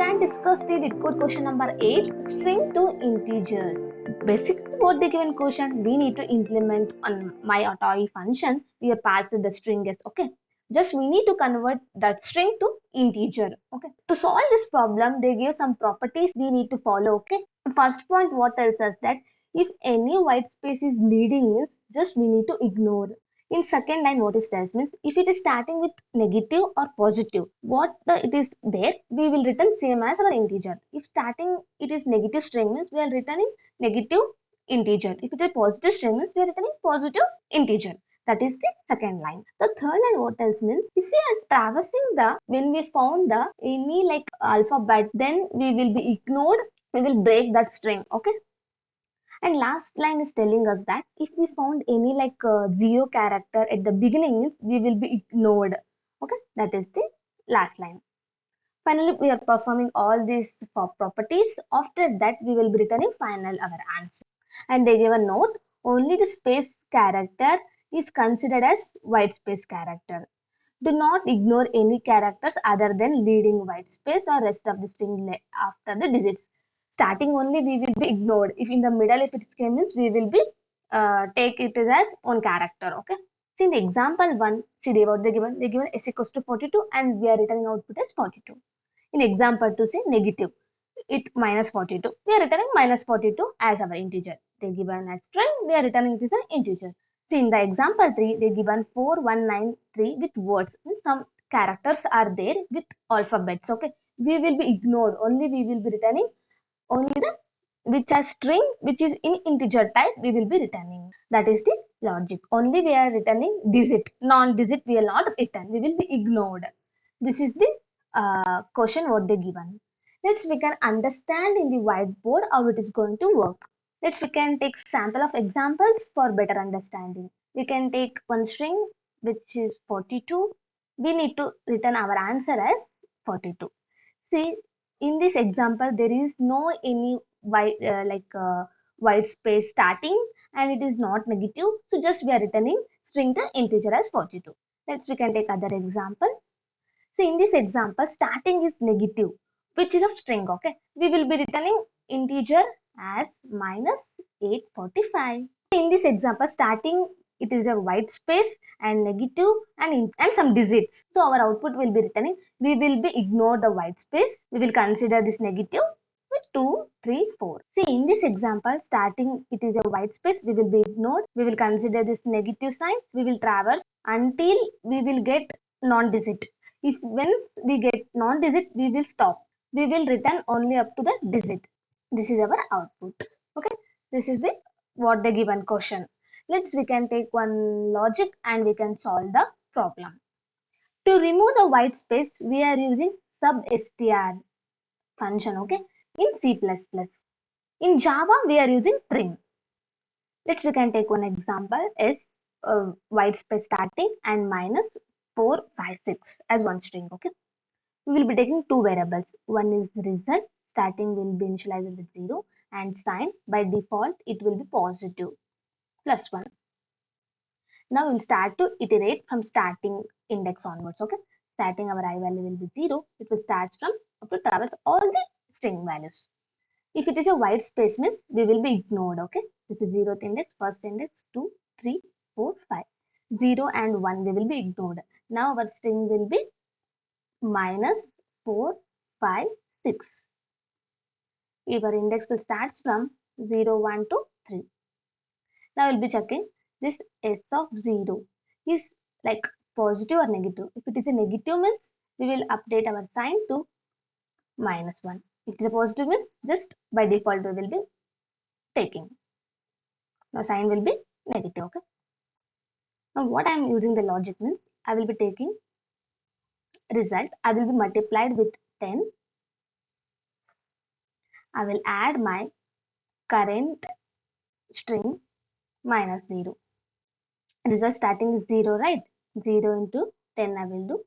can discuss the Leetcode question number 8, string to integer. Basically, what the given question, we need to implement on myAtoi function. We have passed the string as okay. Just we need to convert that string to integer. Okay. To solve this problem, they give some properties we need to follow. Okay. First point, what tells us that if any white space is leading means just we need to ignore. In second line, what it tells means if it is starting with negative or positive, it is there, we will return same as our integer. If starting it is negative string means we are returning negative integer. If it is positive string means we are returning positive integer. That is the second line. The third line what else means if we are traversing when we found the any like alphabet, then we will be ignored. We will break that string. Okay. And last line is telling us that if we found any like zero character at the beginning means we will be ignored. Okay, that is the last line. Finally, we are performing all these properties. After that, we will be returning final our answer. And they give a note, only the space character is considered as white space character. Do not ignore any characters other than leading white space or rest of the string after the digits. Starting only we will be ignored. If in the middle if it came means we will be take it as one character. Okay. See in the example one, see what they given s equals to 42 and we are returning output as 42. In example 2 say negative, it minus 42. We are returning minus 42 as our integer. They given as string, we are returning it as an integer. See in the example 3, they given 4193 with words. Some characters are there with alphabets. Okay, we will be ignored. Only we will be returning only the which are string which is in integer type we will be returning. That is the logic. Only we are returning digit, non-digit we will not return. We will be ignored. This is the question what they given. Let's we can understand in the whiteboard how it is going to work. Let's we can take sample of examples for better understanding. We can take one string which is 42. We need to return our answer as 42. See, in this example, there is no any white space starting and it is not negative. So just we are returning string the integer as 42. Let's we can take other example. See, in this example, starting is negative, which is a string. Okay, we will be returning integer as minus 845. In this example, starting it is a white space and negative and some digits. So our output will be returning. We will be ignore the white space. We will consider this negative with 2, 3, 4. See in this example, starting it is a white space. We will be ignored. We will consider this negative sign. We will traverse until we will get non-digit. If once we get non-digit, we will stop. We will return only up to the digit. This is our output. Okay. This is the what the given question. Let's we can take one logic and we can solve the problem. To remove the white space, we are using substr function, okay, in C++. In Java, we are using trim. Let's we can take one example is white space starting and minus 456 as one string, okay. We will be taking two variables. One is result, starting will be initialized with 0 and sign by default it will be positive plus 1. Now we'll start to iterate from starting index onwards. Okay, starting our I value will be 0. It will start from up to traverse all the string values. If it is a white space means we will be ignored. Okay, this is 0th index, first index, 2, 3, 4, 5. 0 and 1 we will be ignored. Now our string will be minus 4, 5, 6. If our index will start from 0, 1 to 3. Now we'll be checking this s of 0 is like positive or negative. If it is a negative means we will update our sign to minus 1. If it is a positive means just by default we will be taking. Now sign will be negative. Okay. Now what I am using the logic means I will be taking result. I will be multiplied with 10. I will add my current string minus 0. Result starting is 0, right? 0 into 10 I will do.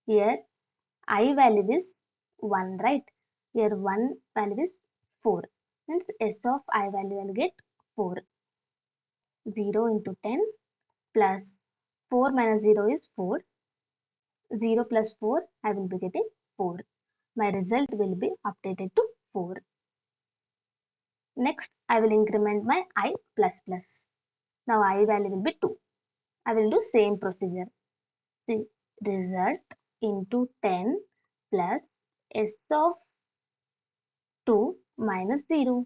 Here I value is 1, right? Here 1 value is 4. Means s of I value I will get 4. 0 into 10 plus 4 minus 0 is 4. 0 plus 4 I will be getting 4. my result will be updated to 4. Next, I will increment my I plus plus. Now I value will be 2. I will do same procedure. See, result into 10 plus s of 2 minus 0.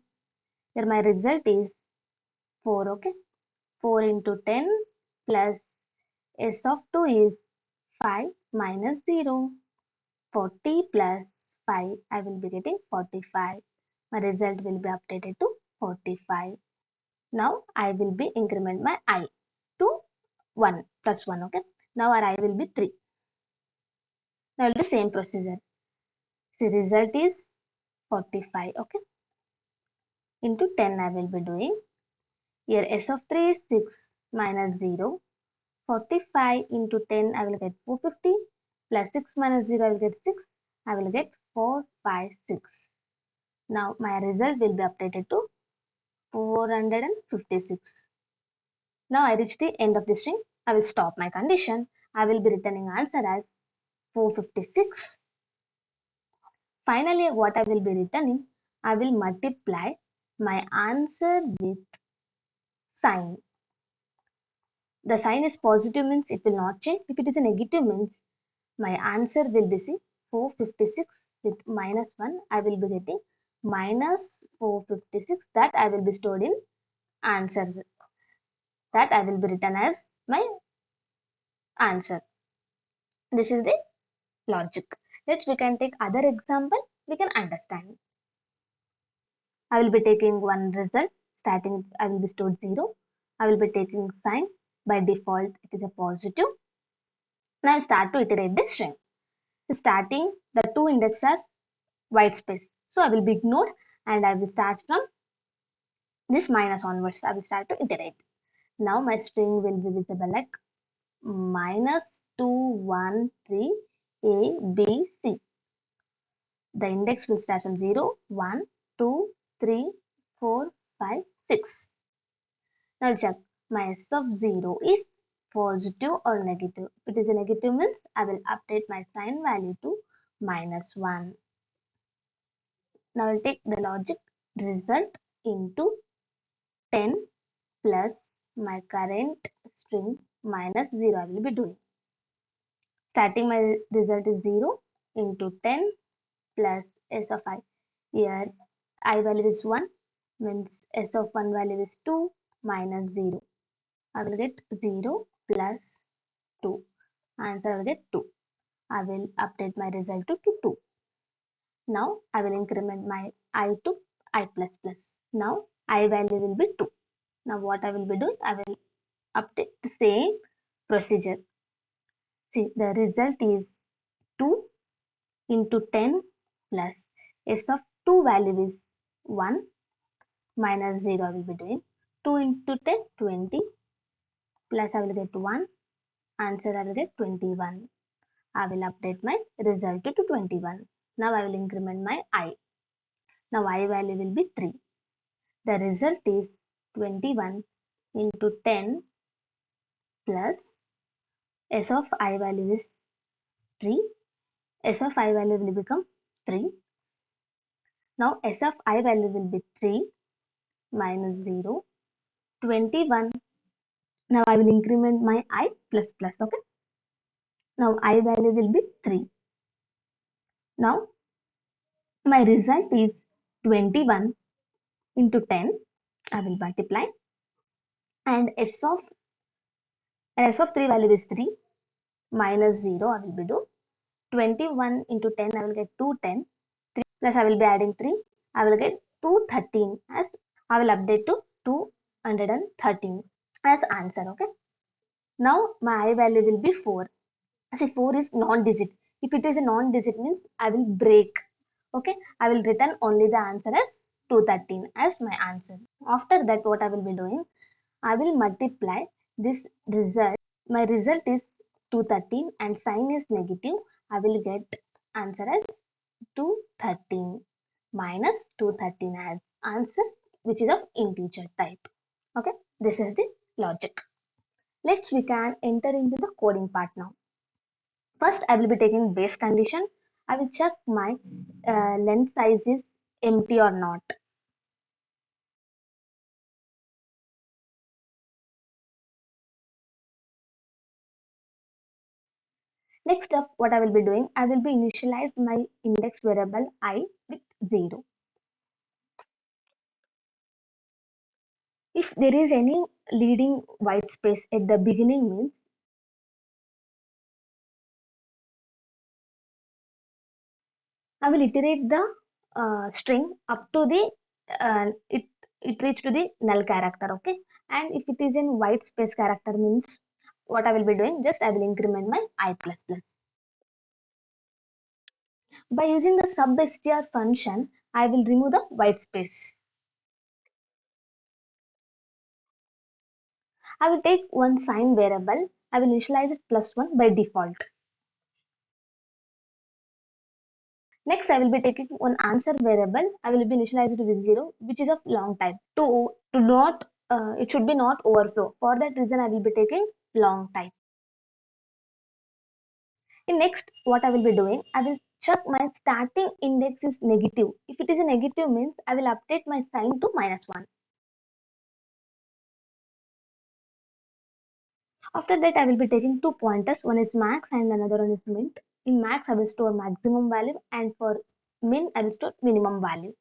Here my result is 4, okay? 4 into 10 plus s of 2 is 5 minus 0. 40 plus 5, I will be getting 45. My result will be updated to 45. Now I will be increment my I to 1 plus 1, okay? Now our I will be 3. Now I will do same procedure. See, result is 45, okay? Into 10 I will be doing. Here s of 3 is 6 minus 0. 45 into 10 I will get 450 plus 6 minus 0 I will get 6. I will get 456. Now my result will be updated to 456. Now I reach the end of the string. I will stop my condition. I will be returning answer as 456. Finally, what I will be returning, I will multiply my answer with sign. The sign is positive means it will not change. If it is a negative means my answer will be 456 with minus 1. I will be getting minus 456 that I will be stored in answer. That I will be written as my answer. This is the logic. Let's we can take other example. We can understand. I will be taking one result. Starting, I will be stored 0. I will be taking sign. By default, it is a positive. Now I start to iterate the string. So starting, the two indexes are white space. So I will be ignored and I will start from this minus onwards. I will start to iterate. Now my string will be visible like minus 213 A, B, C. The index will start from 0, 1, 2, 3, 4, 5, 6. Now check my s of 0 is positive or negative. If it is a negative means I will update my sign value to minus 1. Now I will take the logic result into 10 plus my current string minus 0 I will be doing. Starting my result is 0 into 10 plus s of I. Here I value is 1 means s of 1 value is 2 minus 0. I will get 0 plus 2. Answer I will get 2. I will update my result to 2. Now I will increment my I to I plus plus. Now I value will be 2. Now what I will be doing? I will update the same procedure. See, the result is 2 into 10 plus s of 2 value is 1 minus 0 I will be doing. 2 into 10, 20 plus I will get 1. Answer I will get 21. I will update my result to 21. Now I will increment my I. Now I value will be 3. The result is 21 into 10 plus s of I value is 3. S of I value will become 3. Now S of I value will be 3 minus 0, 21. Now I will increment my I plus plus, okay. Now I value will be 3. Now my result is 21 into 10. I will multiply and S of 3 value is 3 minus 0 I will be do 21 into 10 I will get 210 3 plus I will be adding 3 I will get 213 as I will update to 213 as answer, okay. Now my I value will be 4. Say 4 is non-digit. If it is a non-digit means I will break. Okay, I will return only the answer as 213 as my answer. After that, what I will be doing? I will multiply this result. My result is 213 and sign is negative. I will get answer as 213 minus 213 as answer, which is of integer type. Okay, this is the logic. We can enter into the coding part now. First, I will be taking base condition. I will check my length size is empty or not. Next up, what I will be doing, I will be initialize my index variable I with 0. If there is any leading white space at the beginning means I will iterate the string up to the it reach to the null character, okay? And if it is in white space character means what I will be doing, just I will increment my I plus plus. By using the substr function, I will remove the white space. I will take one sign variable. I will initialize it +1 by default. Next, I will be taking one answer variable. I will be initialized with 0, which is of long type. To not, it should be not overflow. For that reason, I will be taking long type. In next, what I will be doing, I will check my starting index is negative. If it is a negative means, I will update my sign to -1. After that, I will be taking two pointers. One is max and another one is min. In max, I will store maximum value, and for min, I will store minimum value.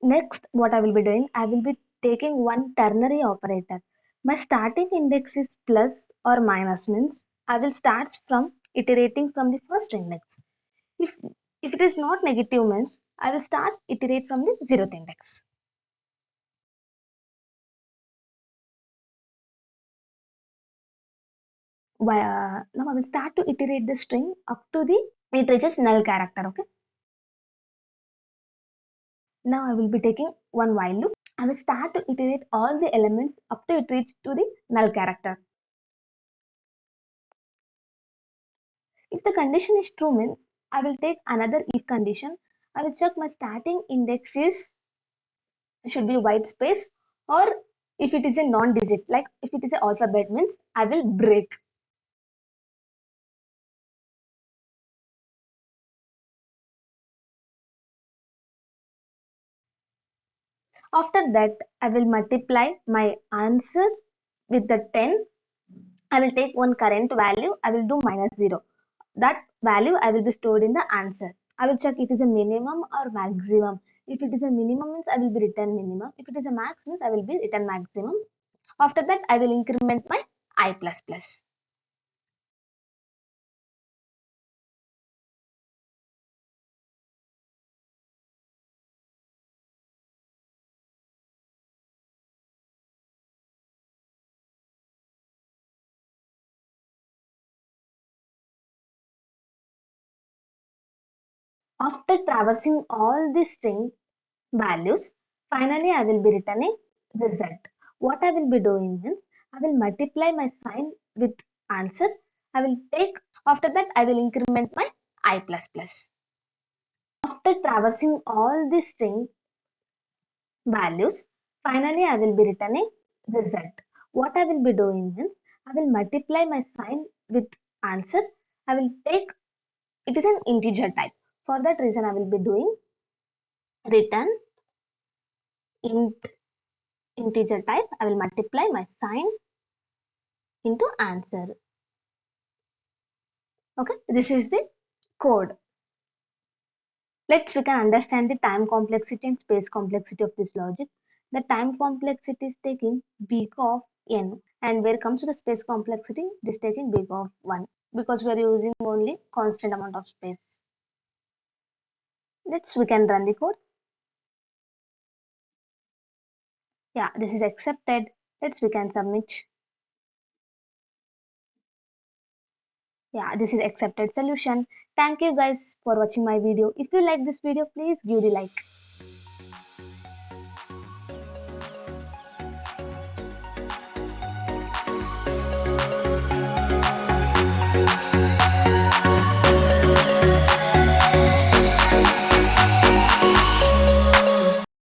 Next, what I will be doing, I will be taking one ternary operator. My starting index is plus or minus means I will start from iterating from the first index. If if it is not negative means I will start iterate from the zeroth index. Now I will start to iterate the string up to the it reaches null character. Okay. Now I will be taking one while loop. I will start to iterate all the elements up to it reach to the null character. If the condition is true means I will take another if condition. I will check my starting index is should be white space, or if it is a non-digit, like if it is an alphabet means I will break. After that, I will multiply my answer with the 10. I will take one current value. I will do -0. That value I will be stored in the answer. I will check it is a minimum or maximum. If it is a minimum means I will be return minimum. If it is a max means I will be return maximum. After that, I will increment my I plus plus. After traversing all the string values, finally I will be returning result. What I will be doing is I will multiply my sign with answer. I will take after that I will increment my I plus plus. After traversing all the string values, finally I will be returning result. What I will be doing is I will multiply my sign with answer. I will take it is an integer type. For that reason I will be doing return int integer type. I will multiply my sign into answer. Okay, this is the code. We can understand the time complexity and space complexity of this logic. The time complexity is taking big of n, and where it comes to the space complexity, it is taking big of 1 because we are using only constant amount of space. We can run the code. Yeah, this is accepted. We can submit. Yeah, this is accepted solution. Thank you guys for watching my video. If you like this video, please give the like.